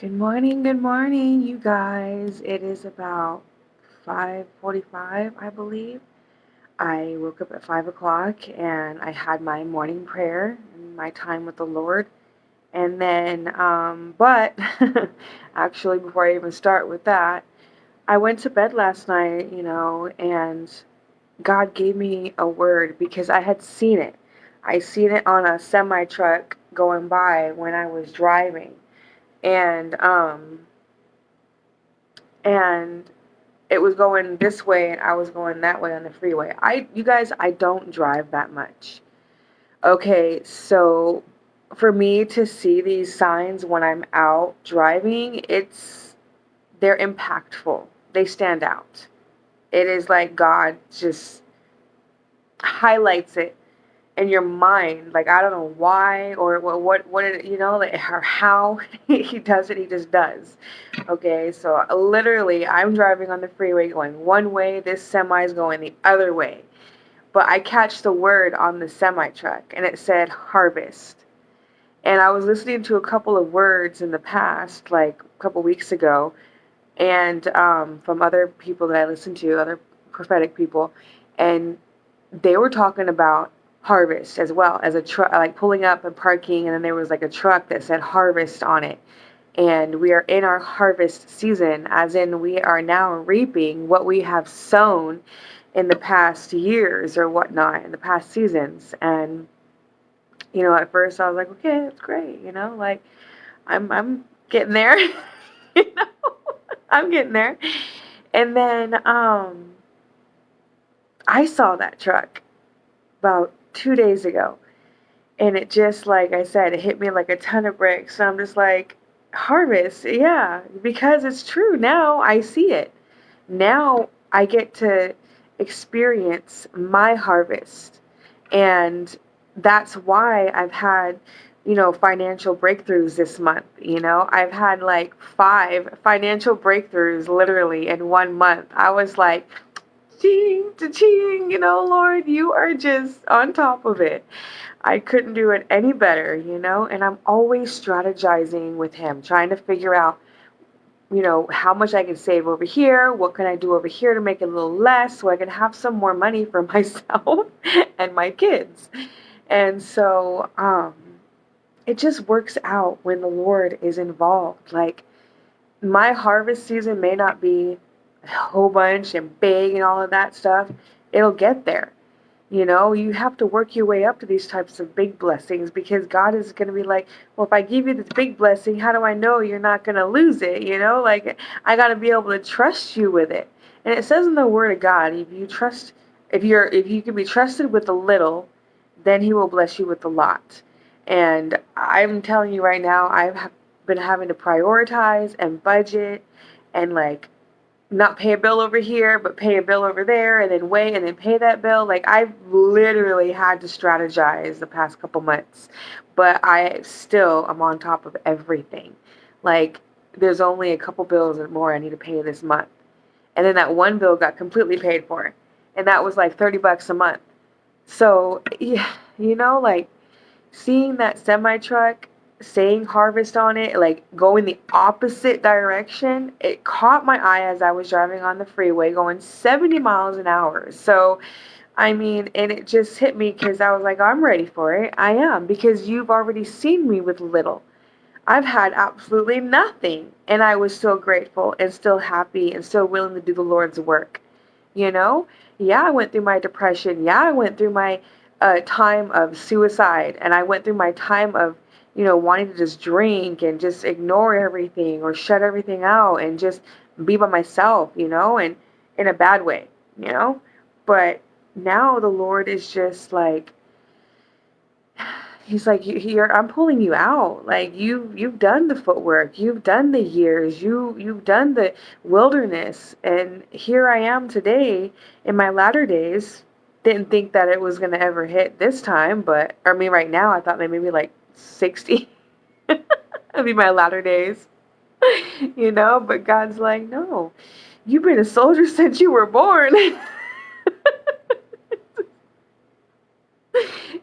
Good morning, you guys. It is about 5:45, I believe. I woke up at 5 o'clock and I had my morning prayer and my time with the Lord. And then, but actually, before I even start with that, I went to bed last night, and God gave me a word because I had seen it. I seen it on a semi truck going by when I was driving. And, and it was going this way and I was going that way on the freeway. You guys, I don't drive that much. Okay, so for me to see these signs when I'm out driving, they're impactful. They stand out. It is like God just highlights it in your mind. Like, I don't know why or what it, like, or how he does it. He just does. Okay, so literally, I'm driving on the freeway going one way, this semi is going the other way. But I catch the word on the semi truck and it said harvest. And I was listening to a couple of words in the past, like a couple weeks ago, and from other people that I listened to, other prophetic people, and they were talking about harvest as well as a truck, like pulling up and parking, and then there was like a truck that said harvest on it. And we are in our harvest season, as in we are now reaping what we have sown in the past years or whatnot, in the past seasons. And at first I was like, okay, that's great, like I'm getting there, you know, I'm getting there. And then I saw that truck about 2 days ago, and it just, like I said, it hit me like a ton of bricks. So I'm just like, harvest, yeah, because it's true. Now I see it. Now I get to experience my harvest. And that's why I've had, financial breakthroughs this month. I've had like 5 financial breakthroughs literally in 1 month. I was like, ching, ching, Lord, you are just on top of it. I couldn't do it any better, and I'm always strategizing with him, trying to figure out, how much I can save over here, what can I do over here to make it a little less so I can have some more money for myself and my kids. And so it just works out when the Lord is involved. Like, my harvest season may not be a whole bunch and big and all of that stuff. It'll get there. You have to work your way up to these types of big blessings because God is going to be like, well, if I give you this big blessing, how do I know you're not going to lose it? Like, I got to be able to trust you with it. And it says in the Word of God, if you can be trusted with a little, then He will bless you with a lot. And I'm telling you right now, I've been having to prioritize and budget and, like, not pay a bill over here, but pay a bill over there, and then wait, and then pay that bill. Like, I've literally had to strategize the past couple months, but I still am on top of everything. Like, there's only a couple bills and more I need to pay this month. And then that one bill got completely paid for, and that was like $30 a month. So, yeah, like, seeing that semi truck saying harvest on it, like going the opposite direction, it caught my eye as I was driving on the freeway going 70 miles an hour. So, I mean, and it just hit me because I was like, I'm ready for it. I am, because you've already seen me with little. I've had absolutely nothing, and I was still grateful and still happy and still willing to do the Lord's work. You know? Yeah, I went through my depression. Yeah, I went through my time of suicide, and I went through my time of, wanting to just drink and just ignore everything or shut everything out and just be by myself, and in a bad way, you know? But now the Lord is just like, He's like, I'm pulling you out. Like, you've done the footwork, you've done the years, you've done the wilderness, and here I am today in my latter days. Didn't think that it was gonna ever hit this time, but I mean, right now I thought maybe like 60. It'd be my latter days, But God's like, no, you've been a soldier since you were born.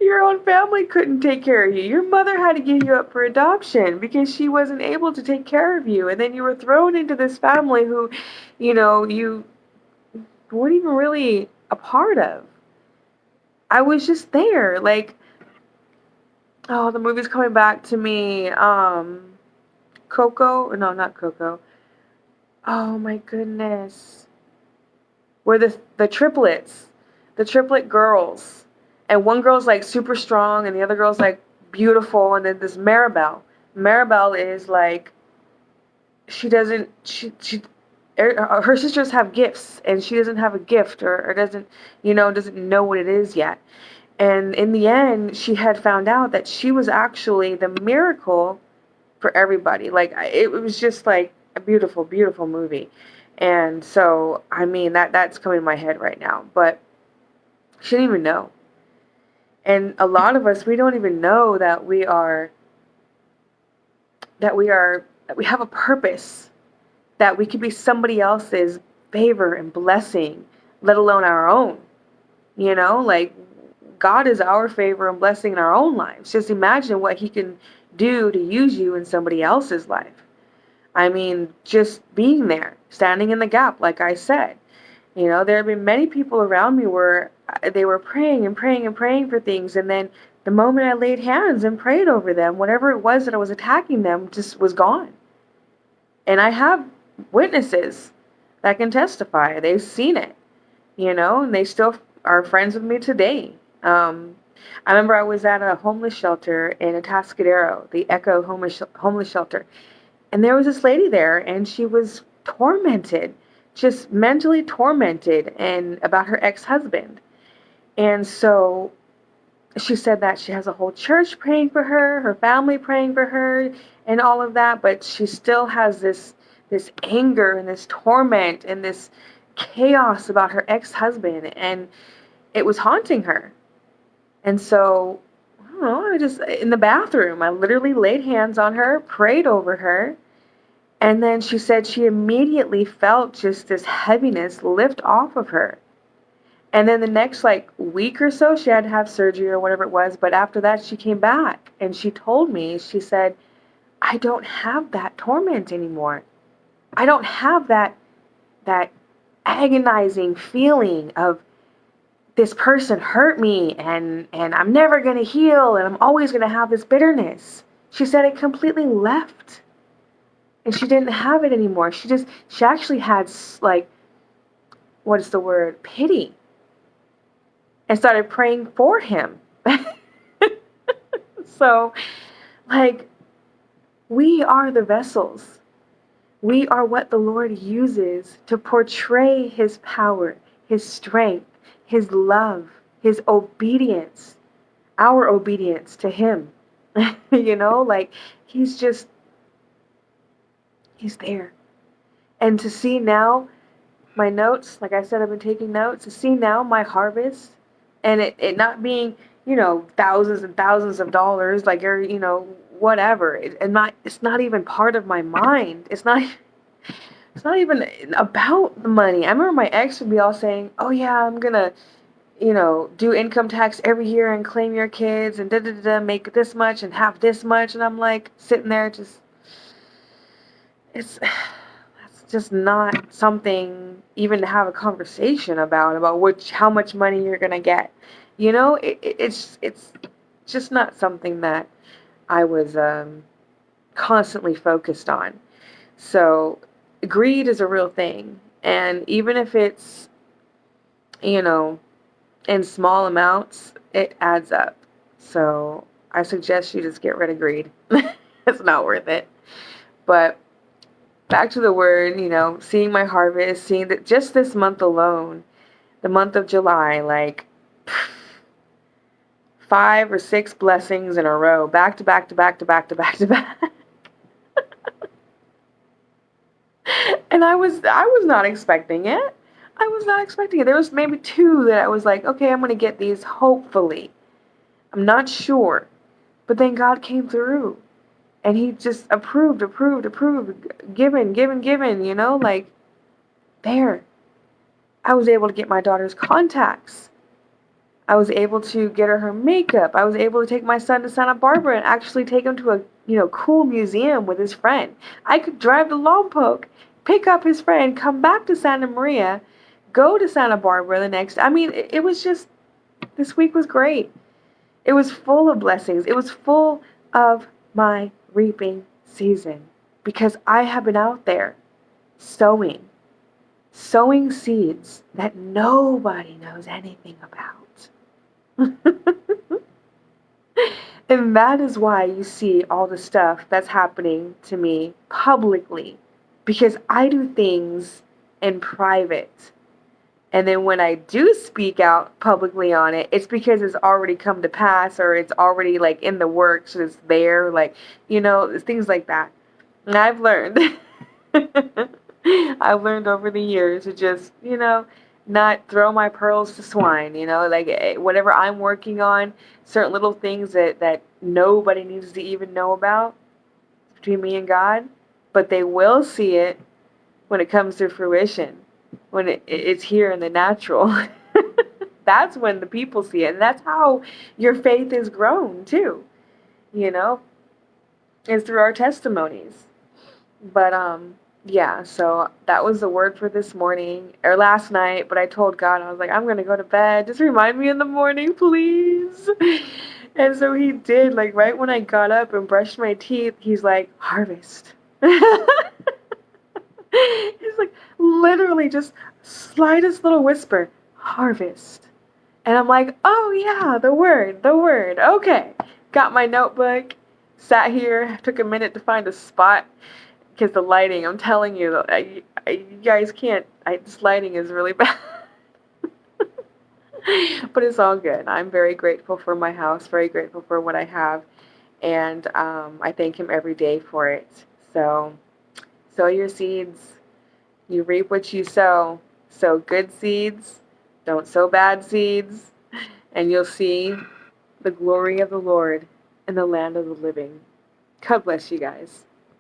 Your own family couldn't take care of you. Your mother had to give you up for adoption because she wasn't able to take care of you. And then you were thrown into this family who, you weren't even really a part of. I was just there. Like, oh, the movie's coming back to me. Coco? No, not Coco. Oh my goodness. Where the triplets, the triplet girls, and one girl's like super strong, and the other girl's like beautiful, and then this Maribel. Maribel is like, she doesn't she her sisters have gifts, and she doesn't have a gift, or doesn't know what it is yet. And in the end, she had found out that she was actually the miracle for everybody. Like, it was just like a beautiful, beautiful movie. And so, I mean, that's coming in my head right now. But she didn't even know. And a lot of us, we don't even know that we have a purpose, that we could be somebody else's favor and blessing, let alone our own. Like, God is our favor and blessing in our own lives. Just imagine what he can do to use you in somebody else's life. I mean, just being there, standing in the gap, like I said. There have been many people around me where they were praying and praying and praying for things, and then the moment I laid hands and prayed over them, whatever it was that I was attacking them just was gone. And I have witnesses that can testify. They've seen it, and they still are friends with me today. I remember I was at a homeless shelter in Atascadero, the Echo homeless shelter, and there was this lady there, and she was tormented, just mentally tormented, and about her ex-husband. And so she said that she has a whole church praying for her family praying for her, and all of that, but she still has this anger and this torment and this chaos about her ex-husband, and it was haunting her. And so, I don't know, I just, in the bathroom, I literally laid hands on her, prayed over her, and then she said she immediately felt just this heaviness lift off of her. And then the next, week or so, she had to have surgery or whatever it was, but after that, she came back, and she told me, she said, I don't have that torment anymore. I don't have that agonizing feeling of, this person hurt me, and I'm never going to heal, and I'm always going to have this bitterness. She said it completely left, and she didn't have it anymore. She actually had, what is the word? Pity. And started praying for him. So, we are the vessels. We are what the Lord uses to portray his power, his strength, his love, his obedience, our obedience to him. He's there. And to see now my notes, like I said, I've been taking notes, to see now my harvest, and it not being, thousands and thousands of dollars, whatever. It's not even part of my mind. It's not even about the money. I remember my ex would be all saying, oh yeah, I'm gonna, do income tax every year and claim your kids and make this much and have this much. And I'm like sitting there that's just not something even to have a conversation about how much money you're gonna get. It's just not something that I was constantly focused on. So greed is a real thing, and even if it's in small amounts, it adds up. So I suggest you just get rid of greed. It's not worth it. But back to the word, seeing my harvest, seeing that just this month alone, the month of July, 5 or 6 blessings in a row, back to back to back to back to back to back. And I was not expecting it. I was not expecting it. There was maybe 2 that I was like, okay, I'm going to get these, hopefully. I'm not sure. But then God came through. And he just approved, given, there. I was able to get my daughter's contacts. I was able to get her makeup. I was able to take my son to Santa Barbara and actually take him to a, cool museum with his friend. I could drive to Lompoc, pick up his friend, come back to Santa Maria, go to Santa Barbara the next. I mean, it was just, this week was great. It was full of blessings. It was full of my reaping season because I have been out there sowing seeds that nobody knows anything about. And that is why you see all the stuff that's happening to me publicly, because I do things in private. And then when I do speak out publicly on it, it's because it's already come to pass, or it's already like in the works, or it's there, like, things like that. And I've learned. I've learned over the years to just, not throw my pearls to swine, like whatever I'm working on, certain little things that nobody needs to even know about between me and God, but they will see it when it comes to fruition, when it's here in the natural. That's when the people see it, and that's how your faith is grown too, is through our testimonies. But yeah, so that was the word for this morning or last night, but I told God, I was like, I'm going to go to bed. Just remind me in the morning, please. And so he did, like right when I got up and brushed my teeth, he's like, harvest. He's like, literally just slightest little whisper, harvest. And I'm like, oh yeah, the word. Okay. Got my notebook, sat here, took a minute to find a spot. Because the lighting, I'm telling you, you guys can't, this lighting is really bad. But it's all good. I'm very grateful for my house, very grateful for what I have. And I thank him every day for it. So, sow your seeds. You reap what you sow. Sow good seeds. Don't sow bad seeds. And you'll see the glory of the Lord in the land of the living. God bless you guys.